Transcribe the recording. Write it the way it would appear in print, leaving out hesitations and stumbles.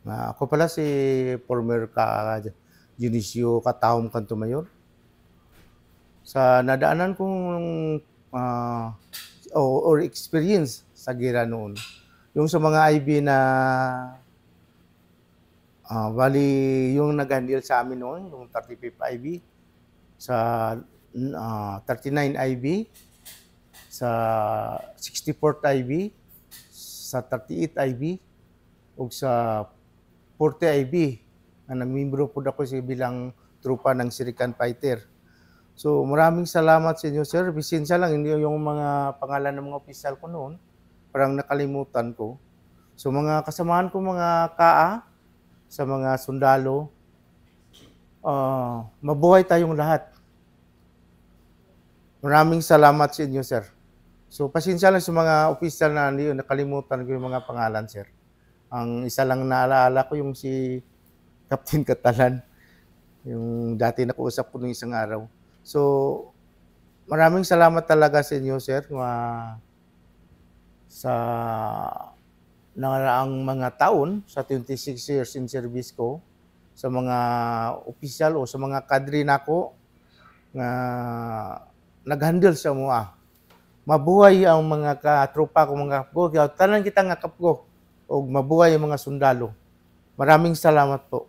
Ako pala si former ka Dionisio Katahom Kanto Mayor. Sa nadaanan kong or experience sa gira noon, yung sa mga IB na bali yung nag-handle sa amin noon, yung 35 IB, sa 39 IB, sa 64th IB, sa 38 IB, o sa 40 IB, na nagmimbro po ako bilang trupa ng Sirikan Fighter. So maraming salamat sa inyo, sir. Bisensya lang, hindi yung mga pangalan ng mga opisyal ko noon, parang nakalimutan ko. So mga kasamahan ko, mga KA, sa mga sundalo, mabuhay tayong lahat. Maraming salamat sa inyo, sir. So pasensya lang sa mga opisyal na nakalimutan ko yung mga pangalan, sir. Ang isa lang naaalala ko yung si Captain Catalan, yung dati nakuusap ko nung isang araw. So maraming salamat talaga sa inyo, sir, sa nakaraang mga taon, sa 26 years in service ko, sa mga opisyal o sa mga kadre nako nga nag-handle sa mga. Mabuhay ang mga katropa ko, mga kapgo, tanan kita nga kapgo, o mabuhay ang mga sundalo. Maraming salamat po.